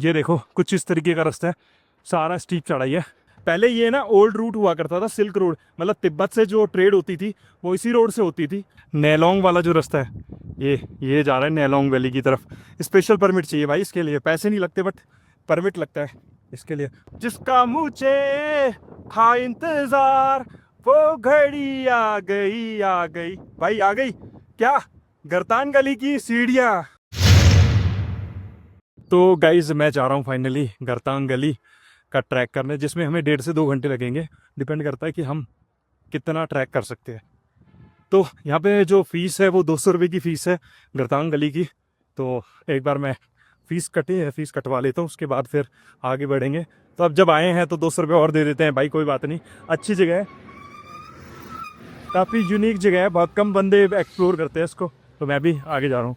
ये देखो कुछ इस तरीके का रास्ता है, सारा स्टीप चढ़ाई है। पहले ये ना ओल्ड रूट हुआ करता था, सिल्क रोड, मतलब तिब्बत से जो ट्रेड होती थी वो इसी रोड से होती थी। नेलोंग वाला जो रास्ता है ये जा रहा है नेलोंग वैली की तरफ। स्पेशल परमिट चाहिए भाई इसके लिए, पैसे नहीं लगते बट परमिट लगता है इसके लिए। जिसका मुझे था इंतजार वो घड़ी आ गई भाई, आ गई क्या गरतान गली की सीढ़ियाँ। तो गाइज मैं जा रहा हूँ फाइनली गरतांग गली का ट्रैक करने, जिसमें हमें 1.5 से 2 घंटे लगेंगे। डिपेंड करता है कि हम कितना ट्रैक कर सकते हैं। तो यहाँ पे जो फीस है वो 200 रुपये की फ़ीस है गरतांग गली की। तो एक बार मैं फ़ीस कटी है, फ़ीस कटवा लेता हूँ, उसके बाद फिर आगे बढ़ेंगे। तो अब जब आए हैं तो 200 रुपये और दे देते हैं भाई, कोई बात नहीं। अच्छी जगह है, काफ़ी यूनिक जगह है, बहुत कम बंदे एक्सप्लोर करते हैं इसको। तो मैं भी आगे जा रहा हूँ।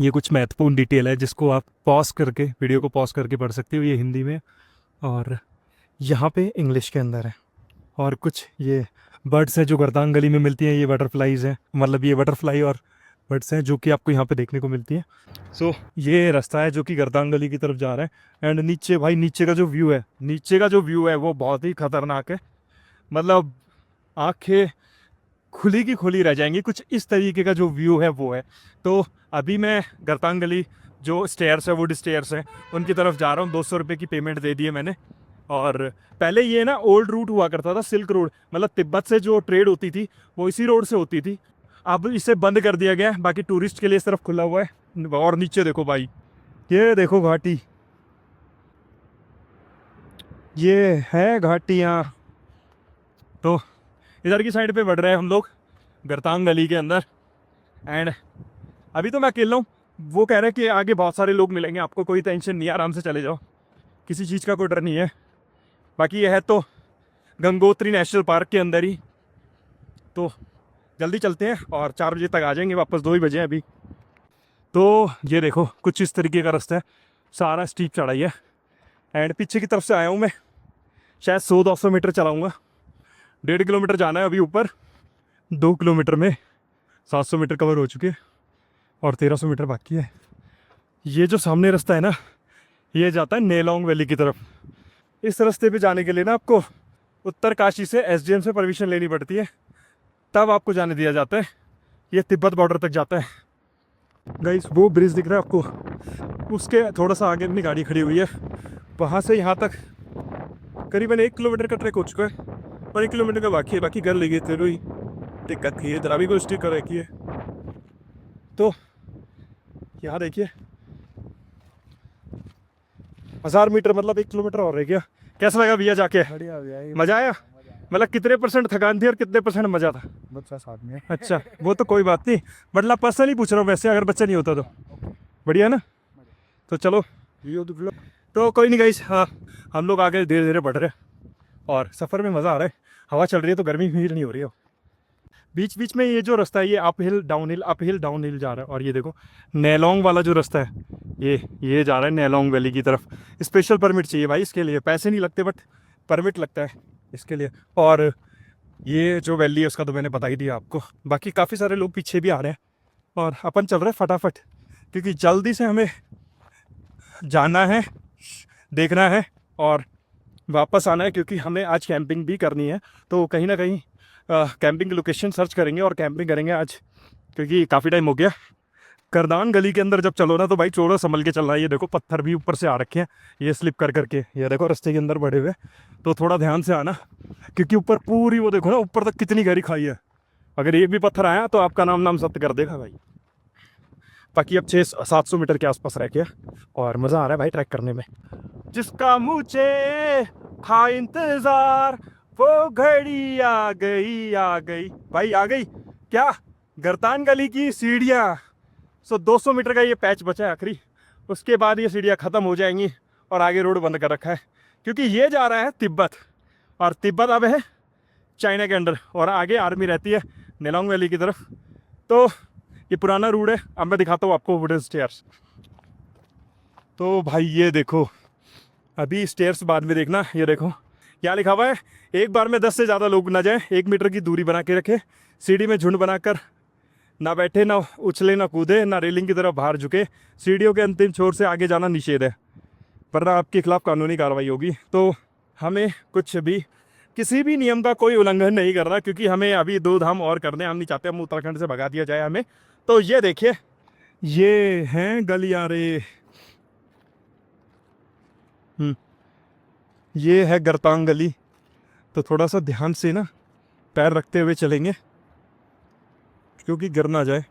ये कुछ महत्वपूर्ण डिटेल है जिसको आप पॉज करके, वीडियो को पॉज करके पढ़ सकते हो, ये हिंदी में और यहाँ पे इंग्लिश के अंदर है। और कुछ ये बर्ड्स हैं जो गरदांग गली में मिलती हैं, ये बटरफ्लाइज हैं, मतलब ये बटरफ्लाई और बर्ड्स हैं जो कि आपको यहाँ पे देखने को मिलती हैं। सो ये रास्ता है जो कि गरदांग गली की तरफ जा रहा है। एंड नीचे भाई, नीचे का जो व्यू है, वो बहुत ही खतरनाक है। मतलब आंखें खुली की खुली रह जाएंगी, कुछ इस तरीके का जो व्यू है वो है। तो अभी मैं गरतांग गली जो स्टेयर्स है, वुड स्टेयर्स हैं, उनकी तरफ जा रहा हूँ। 200 रुपये की पेमेंट दे दी है मैंने। और पहले ये ना ओल्ड रूट हुआ करता था, सिल्क रोड, मतलब तिब्बत से जो ट्रेड होती थी वो इसी रोड से होती थी। अब इसे बंद कर दिया गया है, बाकी टूरिस्ट के लिए इस तरफ खुला हुआ है। और नीचे देखो भाई, ये देखो घाटी, ये है घाटियाँ। तो इधर की साइड पे बढ़ रहे हैं हम लोग गरतांग गली के अंदर। एंड अभी तो मैं अकेला हूँ, वो कह रहे हैं कि आगे बहुत सारे लोग मिलेंगे, आपको कोई टेंशन नहीं है, आराम से चले जाओ, किसी चीज़ का कोई डर नहीं है। बाकी ये है तो गंगोत्री नेशनल पार्क के अंदर ही। तो जल्दी चलते हैं और 4 बजे तक आ जाएंगे वापस, 2 ही बजे हैं अभी। तो ये देखो कुछ इस तरीके का रास्ता है, सारा स्टीप चढ़ाई है। एंड पीछे की तरफ से आया हूँ मैं, शायद 100-200 मीटर चलाऊँगा। 1.5 किलोमीटर जाना है अभी ऊपर, 2 किलोमीटर में 700 मीटर कवर हो चुके हैं और 1300 मीटर बाकी है। ये जो सामने रास्ता है ना, ये जाता है नेलोंग वैली की तरफ। इस रास्ते पे जाने के लिए ना आपको उत्तरकाशी से एसडीएम से परमिशन लेनी पड़ती है, तब आपको जाने दिया जाता है। ये तिब्बत बॉर्डर तक जाता है। गाइस वो ब्रिज दिख रहा है आपको, उसके थोड़ा सा आगे अपनी गाड़ी खड़ी हुई है। वहाँ से यहाँ तक करीबन 1 किलोमीटर का ट्रैक हो चुका है और 1 किलोमीटर का बाकी है। बाकी कर लेगी, तेरे ही दिक्कत की है, इधर अभी कोई स्टिक रखी है। तो यहाँ देखिए 1000 मीटर, मतलब 1 किलोमीटर और रह गया। कैसा लगा भैया जाके? बढ़िया भैया, मजा आया? मतलब कितने % थकान थी और कितने % मजा था? बच्चा साथ में। अच्छा, वो तो कोई बात नहीं, मतलब पर्सनली पूछ रहा हूँ, वैसे अगर बच्चा नहीं होता तो बढ़िया ना। तो चलो, तो कोई नहीं गाइस, हाँ हम लोग आगे धीरे धीरे बढ़ रहे हैं और सफ़र में मज़ा आ रहा है। हवा चल रही है तो गर्मी फील नहीं हो रही है। बीच बीच में ये जो रास्ता है ये अप हिल डाउन हिल जा रहा है। और ये देखो नेलोंग वाला जो रास्ता है, ये जा रहा है नेलोंग वैली की तरफ। स्पेशल परमिट चाहिए भाई इसके लिए, पैसे नहीं लगते बट परमिट लगता है इसके लिए। और ये जो वैली है उसका तो मैंने बता ही दिया आपको। बाकी काफ़ी सारे लोग पीछे भी आ रहे हैं और अपन चल रहे हैं फटाफट, क्योंकि जल्दी से हमें जाना है, देखना है और वापस आना है, क्योंकि हमें आज कैंपिंग भी करनी है। तो कहीं ना कहीं कैंपिंग लोकेशन सर्च करेंगे और कैंपिंग करेंगे आज, क्योंकि काफ़ी टाइम हो गया। करदान गली के अंदर जब चलो ना तो भाई थोड़ा संभल के चलना है। ये देखो पत्थर भी ऊपर से आ रखे हैं, ये स्लिप कर करके, ये देखो रास्ते के अंदर बढ़े हुए। तो थोड़ा ध्यान से आना, क्योंकि ऊपर पूरी वो देखो ना, ऊपर तक कितनी गहरी खाई है। अगर एक भी पत्थर आया तो आपका नाम सत्य कर देगा भाई। बाकी अब 600-700 मीटर के आसपास रह गया और मज़ा आ रहा है भाई ट्रैक करने में। जिसका मुझे था इंतजार वो घड़ी आ गई भाई, आ गई क्या गरतान गली की सीढ़ियाँ। 200 मीटर का ये पैच बचा है आखिरी, उसके बाद ये सीढ़ियाँ ख़त्म हो जाएंगी और आगे रोड बंद कर रखा है, क्योंकि ये जा रहा है तिब्बत और तिब्बत अब है चाइना के अंडर और आगे आर्मी रहती है नेलोंग वैली की तरफ। तो ये पुराना रूट है। अब मैं दिखाता हूँ आपको वुडन स्टेयर्स। तो भाई ये देखो, अभी स्टेयर्स बाद में देखना। ये देखो क्या लिखा हुआ है, एक बार में 10 से ज़्यादा लोग ना जाएं, 1 मीटर की दूरी बना के रखें, सीढ़ी में झुंड बनाकर ना बैठे, ना उछले, ना कूदे, ना रेलिंग की तरफ बाहर झुके। सीढ़ियों के अंतिम छोर से आगे जाना निषेध है, वरना आपके खिलाफ कानूनी कार्रवाई होगी। तो हमें कुछ भी, किसी भी नियम का कोई उल्लंघन नहीं करना, क्योंकि हमें अभी 2 धाम और करने, हम नहीं चाहते हम उत्तराखंड से भगा दिया जाए हमें। तो ये देखिए, ये हैं गलियारे। ये है गरतांग गली। तो थोड़ा सा ध्यान से ना पैर रखते हुए चलेंगे, क्योंकि गिर ना जाए।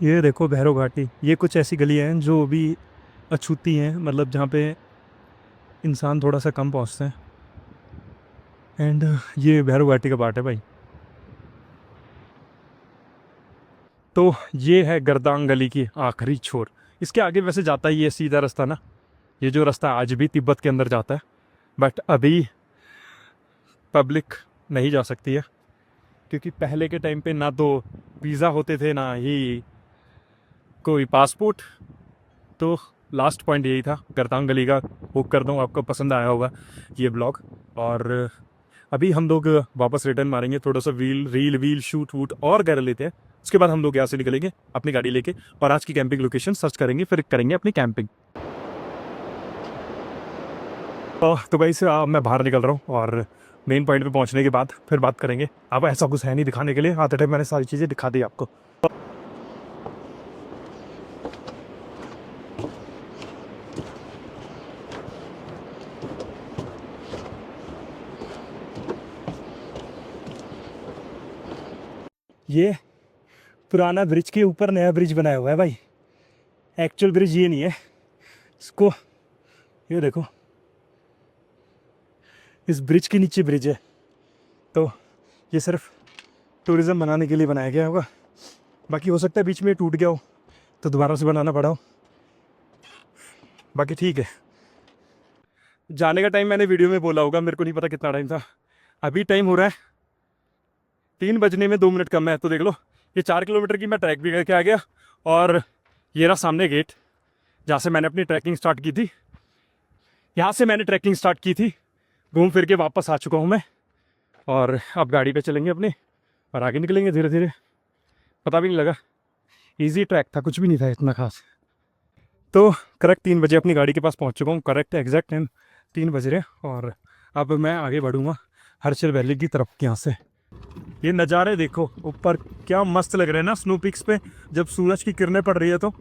ये देखो भैरव घाटी। ये कुछ ऐसी गलियाँ हैं जो भी अछूती हैं, मतलब जहाँ पे इंसान थोड़ा सा कम पहुँचते हैं। एंड ये भैरव घाटी का पार्ट है भाई। तो ये है गर्दांग गली की आखिरी छोर। इसके आगे वैसे जाता ही है सीधा रास्ता ना, ये जो रास्ता आज भी तिब्बत के अंदर जाता है, बट अभी पब्लिक नहीं जा सकती है, क्योंकि पहले के टाइम पे ना तो वीज़ा होते थे, ना ही कोई पासपोर्ट। तो लास्ट पॉइंट यही था गर्दांग गली का। होप करता हूँ आपको पसंद आया होगा ये ब्लॉग। और अभी हम लोग वापस रिटर्न मारेंगे, थोड़ा सा रील शूट वूट और कर लेते हैं। उसके बाद हम लोग यहाँ से निकलेंगे अपनी गाड़ी लेके, और आज की कैंपिंग लोकेशन सर्च करेंगे, फिर करेंगे अपनी कैंपिंग। तो भाई से मैं बाहर निकल रहा हूँ, और मेन पॉइंट पे पहुँचने के बाद फिर बात करेंगे। अब ऐसा कुछ है नहीं दिखाने के लिए, आते टाइम मैंने सारी चीज़ें दिखा दी आपको। ये पुराना ब्रिज के ऊपर नया ब्रिज बनाया हुआ है भाई। एक्चुअल ब्रिज ये नहीं है। इसको ये देखो, इस ब्रिज के नीचे ब्रिज है। तो ये सिर्फ टूरिज़्म बनाने के लिए बनाया गया होगा। बाकी हो सकता है बीच में टूट गया हो तो दोबारा से बनाना पड़ा हो। बाकी ठीक है। जाने का टाइम मैंने वीडियो में बोला होगा, मेरे को नहीं पता कितना टाइम था। अभी टाइम हो रहा है 3 बजने में 2 मिनट कम है। तो देख लो, ये 4 किलोमीटर की मैं ट्रैक भी करके आ गया, और ये रहा सामने गेट जहाँ से मैंने अपनी ट्रैकिंग स्टार्ट की थी। यहाँ से मैंने ट्रैकिंग स्टार्ट की थी, घूम फिर के वापस आ चुका हूँ मैं। और अब गाड़ी पे चलेंगे अपने, और आगे निकलेंगे धीरे धीरे। पता भी नहीं लगा, इजी ट्रैक था, कुछ भी नहीं था इतना खास। तो करेक्ट 3 बजे अपनी गाड़ी के पास पहुँच चुका हूँ। करेक्ट एग्जैक्ट टाइम 3 बज रहे, और अब मैं आगे बढ़ूँगा हर्षिल वैली की तरफ। यहाँ से ये नज़ारे देखो ऊपर, क्या मस्त लग रहे हैं ना स्नो पिक्स पे जब सूरज की किरणें पड़ रही है तो।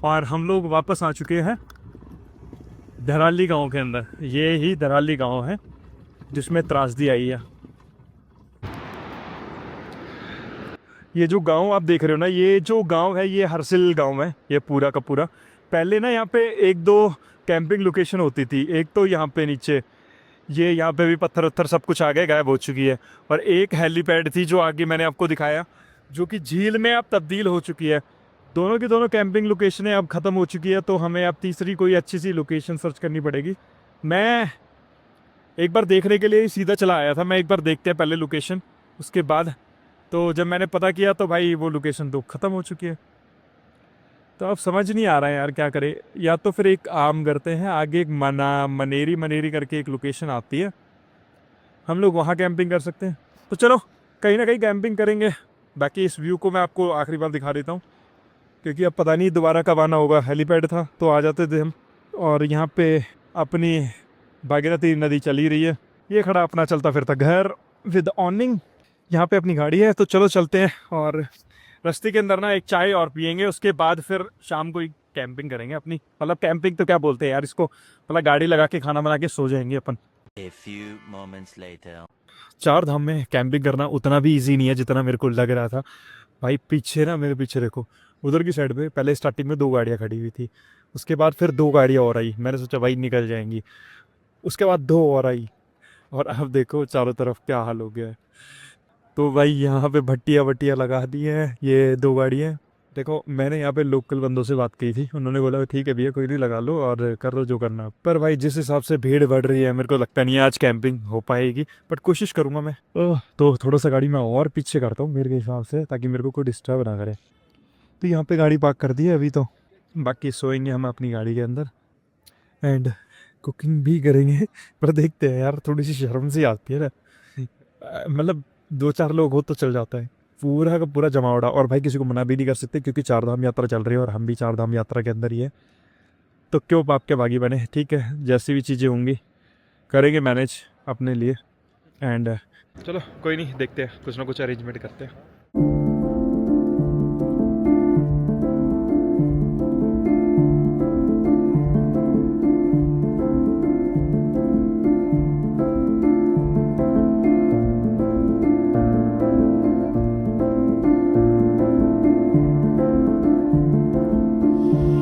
और हम लोग वापस आ चुके हैं धराली गांव के अंदर। ये ही धराली गांव है जिसमें त्रासदी आई है। ये जो गांव आप देख रहे हो ना, ये जो गांव है ये हर्षिल गांव है, ये पूरा का पूरा। पहले ना यहाँ पे 1-2 कैंपिंग लोकेशन होती थी। एक तो यहाँ पे नीचे, ये यहाँ पे भी पत्थर वत्थर सब कुछ आ गए, गायब हो चुकी है। और एक हेलीपैड थी जो आगे मैंने आपको दिखाया, जो कि झील में अब तब्दील हो चुकी है। दोनों की दोनों कैंपिंग लोकेशनें अब ख़त्म हो चुकी है, तो हमें अब तीसरी कोई अच्छी सी लोकेशन सर्च करनी पड़ेगी। मैं एक बार देखने के लिए ही सीधा चला आया था, मैं एक बार देखते हैं पहले लोकेशन, उसके बाद। तो जब मैंने पता किया तो भाई वो लोकेशन तो ख़त्म हो चुकी है। तो अब समझ नहीं आ रहा है यार क्या करें। या तो फिर एक आम करते हैं, आगे एक मनेरी करके एक लोकेशन आती है, हम लोग वहाँ कैंपिंग कर सकते हैं। तो चलो कहीं ना कहीं कैंपिंग करेंगे। बाकी इस व्यू को मैं आपको आखिरी बार दिखा देता हूँ, क्योंकि अब पता नहीं दोबारा कब आना होगा। हेलीपैड था तो आ जाते थे हम। और यहाँ पे अपनी भागीरथी नदी चल ही रही है। ये खड़ा अपना चलता फिरता घर विद ऑनिंग। यहाँ पे अपनी गाड़ी है, तो चलो चलते हैं। और रास्ते के अंदर ना एक चाय और पियेंगे, उसके बाद फिर शाम को ही कैंपिंग करेंगे अपनी। मतलब कैंपिंग तो क्या बोलते हैं यार इसको, मतलब गाड़ी लगा के खाना बना के सो जाएंगे अपन। A few moments later. 4 धाम में कैंपिंग करना उतना भी इजी नहीं है जितना मेरे को लग रहा था भाई। पीछे ना, मेरे पीछे देखो, उधर की साइड पे पहले स्टार्टिंग में 2 गाड़ियाँ खड़ी हुई थी, उसके बाद फिर 2 गाड़ियाँ और आई। मैंने सोचा भाई निकल जाएंगी, उसके बाद 2 और आई, और अब देखो चारों तरफ क्या हाल हो गया है। तो भाई यहाँ पे भट्टियाँ वट्टियाँ लगा दी हैं ये 2 गाड़ियाँ देखो मैंने यहाँ पे लोकल बंदों से बात की थी, उन्होंने बोला ठीक है भैया कोई नहीं, लगा लो और कर लो जो करना। पर भाई जिस हिसाब से भीड़ बढ़ रही है मेरे को लगता नहीं है आज कैंपिंग हो पाएगी, बट कोशिश करूँगा मैं। तो थोड़ा सा गाड़ी मैं और पीछे करता हूँ मेरे हिसाब से, ताकि मेरे को कोई डिस्टर्ब ना करे। तो यहाँ पे गाड़ी पार्क कर दी है अभी, तो बाकी सोएंगे हम अपनी गाड़ी के अंदर एंड कुकिंग भी करेंगे। पर देखते हैं यार, थोड़ी सी शर्म सी आती है ना, मतलब 2-4 लोग हो तो चल जाता है, पूरा का पूरा जमावड़ा। और भाई किसी को मना भी नहीं कर सकते क्योंकि 4 धाम यात्रा चल रही है और हम भी 4 धाम यात्रा के अंदर ही है, तो क्यों बाप के बागी बने। ठीक है, जैसी भी चीज़ें होंगी करेंगे मैनेज अपने लिए। एंड चलो कोई नहीं, देखते हैं, कुछ ना कुछ अरेंजमेंट करते हैं।